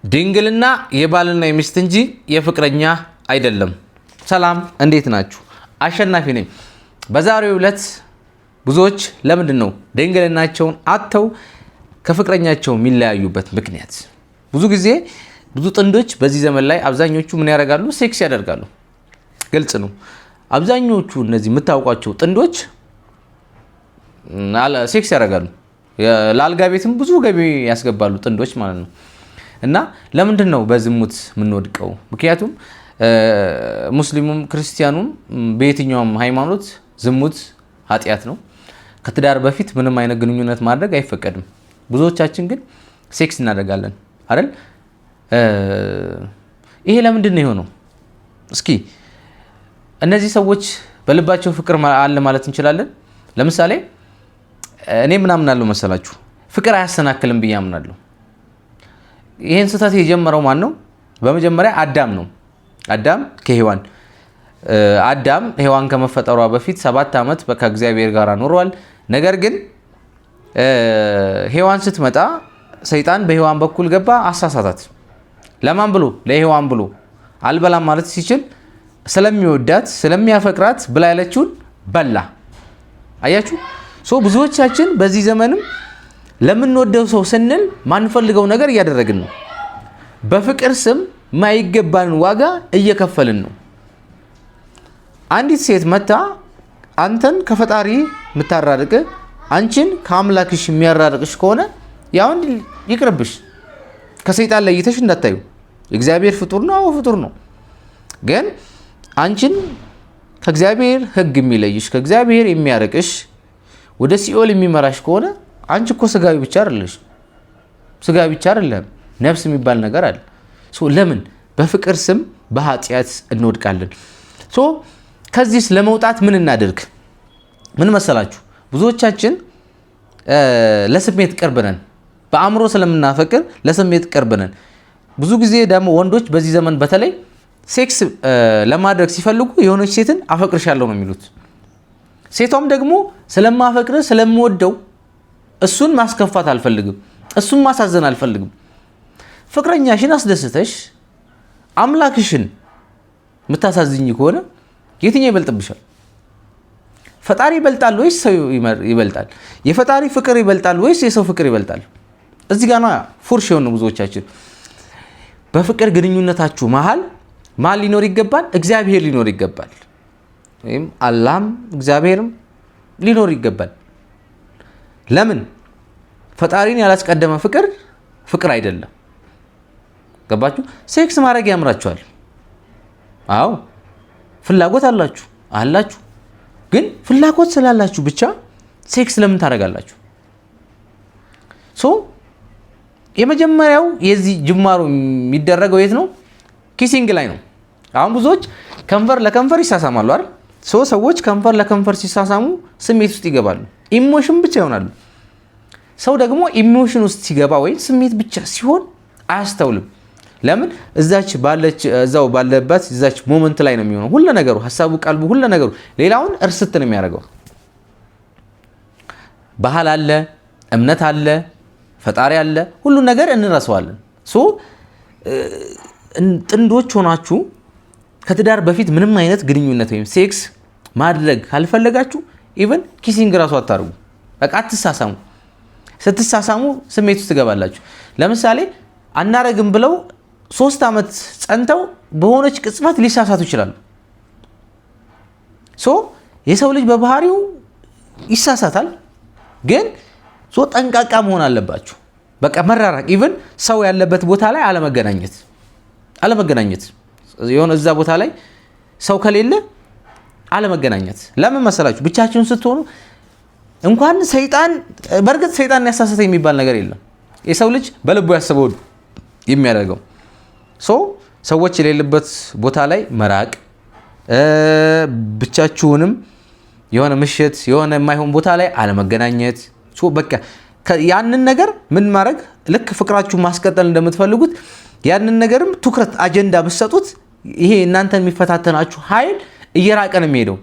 ድንግልና የባልና የሚስት እንጂ የፍቅረኛ አይደለም። ሰላም እንዴት ናችሁ? አሸናፊ ነኝ። በዛሬው ዕለት ብዙዎች ለምንድን ነው ድንግልናቸውን አጥተው ከፍቅረኛቸው የሚለያዩበት ምክንያት? ብዙ ጊዜ ብዙ ጥንዶች በዚህ ዘመን ላይ አብዛኞቹ ምን ያደርጋሉ? ሴክስ ያደርጋሉ። ግልጽ ነው። አብዛኞቹ እነዚህ የምታውቋቸው ጥንዶች ሴክስ ያደርጋሉ። ለአልጋ ቤትም ብዙ ገቢ ያስገባሉ ጥንዶች ማለት ነው። እና ለምንድን ነው በዝሙት የምንወድቀው? ምክንያቱም ሙስሊሙም ክርስቲያኑም በየትኛውም ሃይማኖት ዝሙት ኃጢአት ነው። ከትዳር በፊት ምንም አይነት ግንኙነት ማድረግ አይፈቀድም። ብዙዎቻችን ግን ሴክስ እናደርጋለን አይደል? ይሄ ለምንድን ነው የሆነው? እስኪ እነዚህ ሰዎች በልባቸው ፍቅር አለ ማለት እንችላለን? ለምሳሌ እኔ ምን አምናለሁ መሰላችሁ? ፍቅር አያሰናክልም ብዬ አምናለሁ። ይሄን ስህተት የጀመረው ማን ነው? በመጀመሪያ አዳም ነው። አዳም ከሔዋን አዳም ሔዋን ከመፈጠሯ በፊት 7 ዓመት ከእግዚአብሔር ጋር ኖሯል። ነገር ግን ሔዋን ስትመጣ ሰይጣን በሔዋን በኩል ገባ፣ አሳሳታት። ለማን ብሎ? ለሔዋን ብሎ። አልበላም ማለት ሲችል ስለሚወዳት ስለሚያፈቅራት ብላ ያለችውን በላ። አያችሁ? ብዙዎቻችን በዚህ ዘመንም ለምንወደው ሰው ስንል ማንፈልገው ነገር እያደረግን ነው። በፍቅር ስም ማይገባንን ዋጋ እየከፈልን ነው። አንዲት ሴት መታ አንተን ከፈጣሪ የምታራርቅ አንቺን ከአምላክሽ የሚያራርቅሽ ከሆነ ያው ይቅርብሽ። ከሰይጣን ለይተሽ እንዳታዩ። እግዚአብሔር ፍጡር ነው፣ ፍጡር ነው። ግን አንቺን ከእግዚአብሔር ሕግ የሚለይሽ ከእግዚአብሔር የሚያርቅሽ ወደ ሲኦል የሚመራሽ ከሆነ አንቺ እኮ ስጋዊ ብቻ አይደለሽ። ስጋዊ ብቻ አይደለም፣ ነፍስ የሚባል ነገር አለ። ለምን በፍቅር ስም በኃጢአት እንወድቃለን? ከዚህስ ለመውጣት ምን እናድርግ? ምን መሰላችሁ? ብዙዎቻችን ለስሜት ቅርብ ነን። በአእምሮ ስለምናፈቅር ለስሜት ቅርብ ነን። ብዙ ጊዜ ደግሞ ወንዶች በዚህ ዘመን በተለይ ሴክስ ለማድረግ ሲፈልጉ የሆነች ሴትን አፈቅርሻለሁ ነው የሚሉት። ሴቷም ደግሞ ስለማፈቅር ስለምወደው እሱን ማስከፋት አልፈልግም፣ እሱን ማሳዘን አልፈልግም። ፍቅረኛሽን አስደስተሽ አምላክሽን የምታሳዝኝ ከሆነ የትኛው ይበልጥብሻል? ፈጣሪ ይበልጣል ወይስ ሰው ይበልጣል? የፈጣሪ ፍቅር ይበልጣል ወይስ የሰው ፍቅር ይበልጣል? እዚህ ጋር ነው ፉርሽ የሆነ ብዙዎቻችን። በፍቅር ግንኙነታችሁ መሀል ማን ሊኖር ይገባል? እግዚአብሔር ሊኖር ይገባል። ወይም አላህም እግዚአብሔርም ሊኖር ይገባል። ለምን? ፈጣሪን ያላስቀደመ ፍቅር አይደለም። ገባችሁ? ሴክስ ማድረግ ያምራችኋል። አዎ ፍላጎት አላችሁ። ግን ፍላጎት ስላላችሁ ብቻ ሴክስ ለምን ታደርጋላችሁ? የመጀመሪያው የዚህ ጅማሩ የሚደረገው የት ነው? ኪሲንግ ላይ ነው። አሁን ብዙዎች ከንፈር ለከንፈር ይሳሳማሉ አይደል? ሰዎች ከንፈር ለከንፈር ሲሳሳሙ ስሜት ውስጥ ይገባሉ። ኢሞሽን ብቻ ይሆናሉ። ሰው ደግሞ ኢሞሽን ውስጥ ሲገባ ወይም ስሜት ብቻ ሲሆን አያስተውልም። ለምን? እዛው ባለበት እዛች ሞመንት ላይ ነው የሚሆነው ሁሉ ነገሩ፣ ሀሳቡ፣ ቀልቡ፣ ሁሉ ነገሩ። ሌላውን እርስት ነው የሚያደርገው። ባህል አለ፣ እምነት አለ፣ ፈጣሪ አለ፣ ሁሉ ነገር እንረሳዋለን። ጥንዶች ሆናችሁ ከትዳር በፊት ምንም አይነት ግንኙነት ወይም ሴክስ ማድረግ ካልፈለጋችሁ ኢቨን ኪሲንግ ራሱ አታርጉ። በቃ አትሳሳሙ። ስትሳሳሙ ስሜት ውስጥ ትገባላችሁ። ለምሳሌ አናረግም ብለው 3 ዓመት ጸንተው በሆነች ቅጽበት ሊሳሳቱ ይችላሉ። የሰው ልጅ በባህሪው ይሳሳታል። ግን ጠንቃቃ መሆን አለባችሁ። በቃ መራራቅ፣ ኢቨን ሰው ያለበት ቦታ ላይ አለመገናኘት የሆነ እዛ ቦታ ላይ ሰው ከሌለ አለመገናኘት። ለምን መሰላችሁ? ብቻችሁን ስትሆኑ እንኳን ሰይጣን፣ በእርግጥ ሰይጣን ያሳሰተ የሚባል ነገር የለም። የሰው ልጅ በልቡ ያስበው የሚያደርገው። ሰዎች የሌለበት ቦታ ላይ መራቅ፣ ብቻችሁንም የሆነ ምሽት የሆነ የማይሆን ቦታ ላይ አለመገናኘት። በቃ ያንን ነገር ምን ማድረግ፣ ልክ ፍቅራችሁ ማስቀጠል እንደምትፈልጉት ያንን ነገርም ትኩረት አጀንዳ ብትሰጡት ይሄ እናንተን የሚፈታተናችሁ ኃይል እየራቀ ነው የሚሄደው።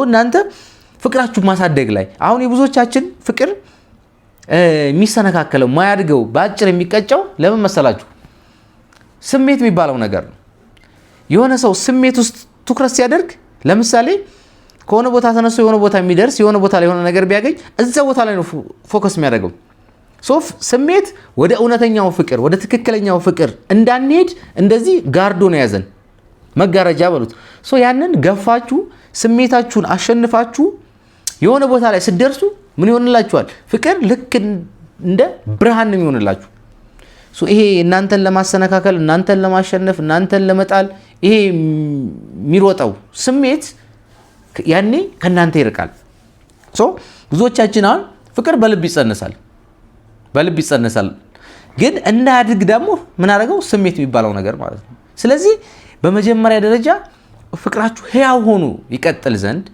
እናንተ ፍቅራችሁ ማሳደግ ላይ አሁን የብዙዎቻችን ፍቅር የሚሰነካከለው ማያድገው በአጭር የሚቀጨው ለምን መሰላችሁ? ስሜት የሚባለው ነገር ነው። የሆነ ሰው ስሜት ውስጥ ትኩረት ሲያደርግ ለምሳሌ ከሆነ ቦታ ተነስቶ የሆነ ቦታ የሚደርስ የሆነ ቦታ ላይ የሆነ ነገር ቢያገኝ እዛ ቦታ ላይ ነው ፎከስ የሚያደርገው። ስሜት ወደ እውነተኛው ፍቅር ወደ ትክክለኛው ፍቅር እንዳንሄድ እንደዚህ ጋርዶ ነው ያዘን፣ መጋረጃ በሉት። ያንን ገፋችሁ ስሜታችሁን አሸንፋችሁ የሆነ ቦታ ላይ ስትደርሱ ምን ይሆንላችኋል? ፍቅር ልክ እንደ ብርሃን ነው የሚሆንላችሁ። ይሄ እናንተን ለማሰነካከል እናንተን ለማሸነፍ እናንተን ለመጣል ይሄ የሚሮጠው ስሜት ያኔ ከናንተ ይርቃል። ብዙዎቻችን አሁን ፍቅር በልብ ይጸነሳል ግን እንዳያድግ ደግሞ ምን አደረገው? ስሜት የሚባለው ነገር ማለት ነው። ስለዚህ በመጀመሪያ ደረጃ ፍቅራችሁ ሕያው ሆኖ ይቀጥል ዘንድ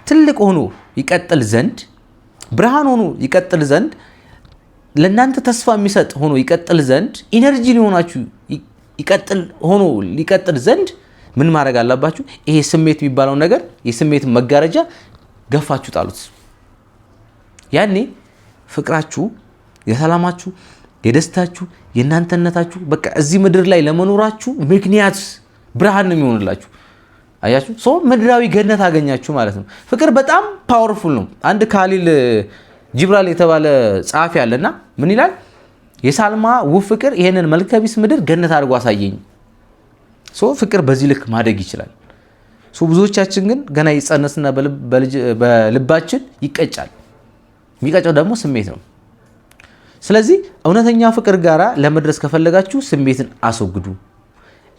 ትልቅ ሆኖ ይቀጥል ዘንድ ብርሃን ሆኖ ይቀጥል ዘንድ ለእናንተ ተስፋ የሚሰጥ ሆኖ ይቀጥል ዘንድ ኢነርጂ ሊሆናችሁ ሊቀጥል ዘንድ ምን ማድረግ አለባችሁ? ይሄ ስሜት የሚባለው ነገር የስሜት መጋረጃ ገፋችሁ ጣሉት። ያኔ ፍቅራችሁ፣ የሰላማችሁ፣ የደስታችሁ፣ የእናንተነታችሁ በቃ እዚህ ምድር ላይ ለመኖራችሁ ምክንያት ብርሃን ነው የሚሆንላችሁ። አያችሁ? ምድራዊ ገነት አገኛችሁ ማለት ነው። ፍቅር በጣም ፓወርፉል ነው። አንድ ካሊል ጂብራል የተባለ ጸሐፊ አለና ምን ይላል? የሳልማ ውብ ፍቅር ይሄንን መልከቢስ ምድር ገነት አድርጎ አሳየኝ። ፍቅር በዚህ ልክ ማደግ ይችላል። ብዙዎቻችን ግን ገና ይጸነስና በልባችን ይቀጫል። የሚቀጨው ደግሞ ስሜት ነው። ስለዚህ እውነተኛ ፍቅር ጋራ ለመድረስ ከፈለጋችሁ ስሜትን አስወግዱ።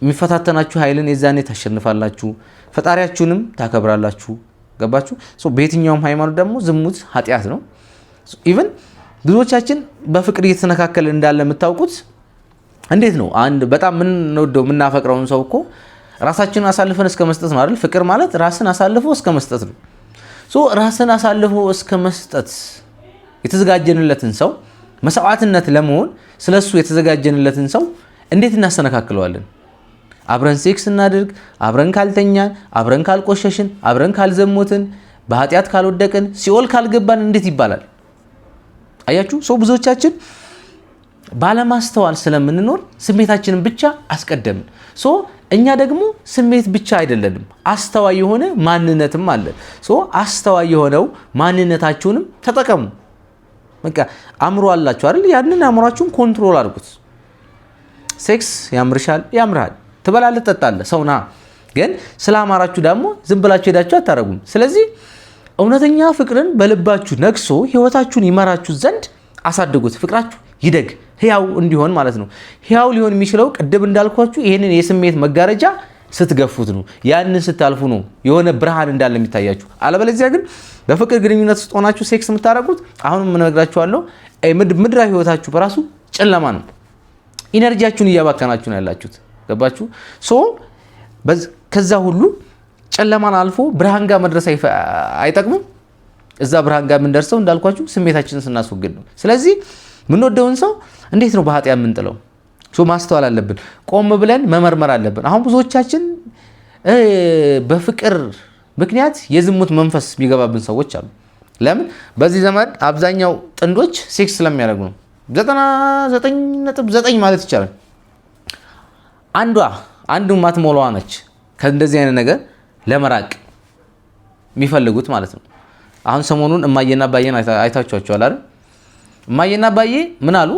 የሚፈታተናችሁ ኃይልን የዛኔ ታሸንፋላችሁ፣ ፈጣሪያችሁንም ታከብራላችሁ። ገባችሁ? በየትኛውም ሃይማኖት ደግሞ ዝሙት ኃጢአት ነው። ኢቭን ብዙዎቻችን በፍቅር እየተነካከለ እንዳለ የምታውቁት እንዴት ነው? አንድ በጣም የምንወደው የምናፈቅረውን ሰው እኮ ራሳችንን አሳልፈን እስከ መስጠት ነው አይደል? ፍቅር ማለት ራስን አሳልፎ እስከ መስጠት ነው። ራስን አሳልፎ እስከ መስጠት የተዘጋጀንለትን ሰው መስዋዕትነት ለመሆን ስለሱ የተዘጋጀንለትን ሰው እንዴት እናስተነካክለዋለን? አብረን ሴክስ እናድርግ፣ አብረን ካልተኛን፣ አብረን ካልቆሸሽን፣ አብረን ካልዘሞትን፣ በኃጢአት ካልወደቅን፣ ሲኦል ካልገባን እንዴት ይባላል? አያችሁ? ብዙዎቻችን ባለማስተዋል ስለምንኖር ስሜታችንን ብቻ አስቀደምን። እኛ ደግሞ ስሜት ብቻ አይደለንም፣ አስተዋይ የሆነ ማንነትም አለ። አስተዋይ የሆነው ማንነታችሁንም ተጠቀሙ። በቃ አእምሮ አላችሁ አይደል? ያንን አእምሯችሁን ኮንትሮል አድርጉት። ሴክስ ያምርሻል፣ ያምርሃል፣ ትበላለህ፣ ትጠጣለህ፣ ሰውና ግን ስለ አማራችሁ ደግሞ ዝም ብላችሁ ሄዳችሁ አታረጉም። ስለዚህ እውነተኛ ፍቅርን በልባችሁ ነግሶ ህይወታችሁን ይመራችሁ ዘንድ አሳድጉት። ፍቅራችሁ ይደግ፣ ህያው እንዲሆን ማለት ነው። ህያው ሊሆን የሚችለው ቅድም እንዳልኳችሁ ይሄንን የስሜት መጋረጃ ስትገፉት ነው። ያንን ስታልፉ ነው የሆነ ብርሃን እንዳለ የሚታያችሁ። አለበለዚያ ግን በፍቅር ግንኙነት ውስጥ ሆናችሁ ሴክስ የምታደርጉት አሁንም እነግራችኋለሁ ምድራዊ ህይወታችሁ በራሱ ጨለማ ነው። ኢነርጂያችሁን እያባከናችሁ ነው ያላችሁት። ገባችሁ? ከዛ ሁሉ ጨለማን አልፎ ብርሃን ጋር መድረስ አይጠቅምም። እዛ ብርሃን ጋር የምንደርሰው እንዳልኳችሁ ስሜታችንን ስናስወግድ ነው። ስለዚህ የምንወደውን ሰው እንዴት ነው በኃጢአት የምንጥለው? ማስተዋል አለብን። ቆም ብለን መመርመር አለብን። አሁን ብዙዎቻችን በፍቅር ምክንያት የዝሙት መንፈስ የሚገባብን ሰዎች አሉ። ለምን? በዚህ ዘመን አብዛኛው ጥንዶች ሴክስ ስለሚያደርጉ ነው። 99.9 ማለት ይቻላል አንዱ ማትሞላዋ ነች ከእንደዚህ አይነት ነገር ለመራቅ የሚፈልጉት ማለት ነው። አሁን ሰሞኑን እማዬና አባዬን አይታችኋቸዋል አይደል? እማዬና አባዬ ምን አሉ?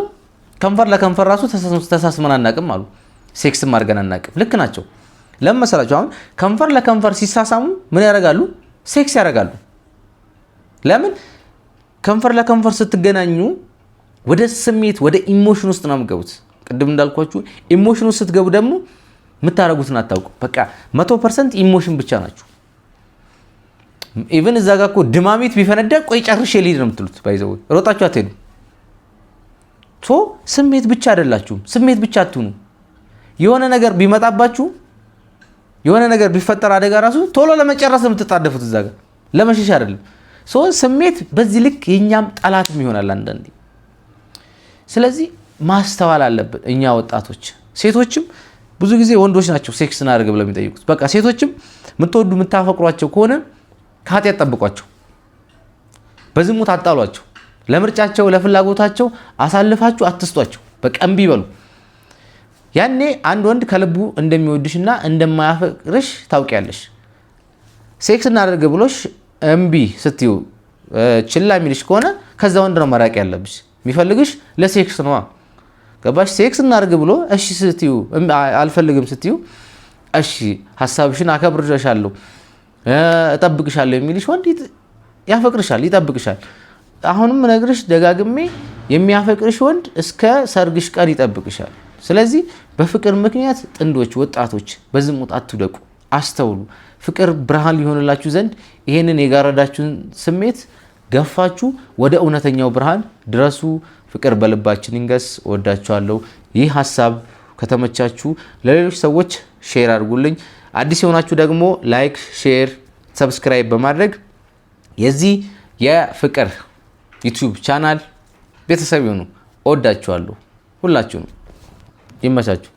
ከንፈር ለከንፈር ራሱ ተሳስመን አናቅም አሉ። ሴክስም አድርገን አናቅም። ልክ ናቸው። ለምን መሰላችሁ? አሁን ከንፈር ለከንፈር ሲሳሳሙ ምን ያደርጋሉ? ሴክስ ያደርጋሉ። ለምን? ከንፈር ለከንፈር ስትገናኙ ወደ ስሜት ወደ ኢሞሽን ውስጥ ነው የምትገቡት። ቅድም እንዳልኳችሁ ኢሞሽን ውስጥ ስትገቡ ደግሞ የምታደርጉትን አታውቁ። በቃ 100% ኢሞሽን ብቻ ናችሁ። ኢቭን እዛ ጋር እኮ ድማሚት ቢፈነዳ ቆይ ጨርሼ ልሂድ ነው የምትሉት። ባይዘው ሮጣችሁ አትሄዱ። ስሜት ብቻ አይደላችሁም። ስሜት ብቻ አትሁኑ። የሆነ ነገር ቢመጣባችሁ የሆነ ነገር ቢፈጠር አደጋ ራሱ ቶሎ ለመጨረስ የምትጣደፉት እዛ ጋር ለመሸሽ አይደለም። ስሜት በዚህ ልክ የኛም ጠላትም ይሆናል አንዳንዴ። ስለዚህ ማስተዋል አለብን እኛ ወጣቶች። ሴቶችም ብዙ ጊዜ ወንዶች ናቸው ሴክስ እናድርግ ብለው የሚጠይቁት። በቃ ሴቶችም የምትወዱ የምታፈቅሯቸው ከሆነ ከኃጢአት ጠብቋቸው፣ በዝሙት አጣሏቸው፣ ለምርጫቸው ለፍላጎታቸው አሳልፋችሁ አትስጧቸው። በቃ እምቢ በሉ። ያኔ አንድ ወንድ ከልቡ እንደሚወድሽና እንደማያፈቅርሽ ታውቂያለሽ። ሴክስ እናደርግ ብሎሽ እምቢ ስትዩ ችላ የሚልሽ ከሆነ ከዛ ወንድ ነው መራቅ ያለብሽ። የሚፈልግሽ ለሴክስ ነው። ገባሽ? ሴክስ እናደርግ ብሎ እሺ ስትዩ አልፈልግም ስትዩ እሺ ሐሳብሽን አከብርሻለሁ እጠብቅሻለሁ የሚልሽ ወንድ ያፈቅርሻል፣ ይጠብቅሻል። አሁንም ነግርሽ ደጋግሜ የሚያፈቅርሽ ወንድ እስከ ሰርግሽ ቀን ይጠብቅሻል። ስለዚህ በፍቅር ምክንያት ጥንዶች፣ ወጣቶች በዝሙት አትውደቁ፣ አስተውሉ። ፍቅር ብርሃን ሊሆንላችሁ ዘንድ ይሄንን የጋረዳችሁን ስሜት ገፋችሁ ወደ እውነተኛው ብርሃን ድረሱ። ፍቅር በልባችን ይንገስ። ወዳችኋለሁ። ይህ ሀሳብ ከተመቻችሁ ለሌሎች ሰዎች ሼር አድርጉልኝ። አዲስ የሆናችሁ ደግሞ ላይክ፣ ሼር፣ ሰብስክራይብ በማድረግ የዚህ የፍቅር ዩቲዩብ ቻናል ቤተሰብ ይሁኑ። ወዳችኋለሁ። ሁላችሁም ይመቻችሁ።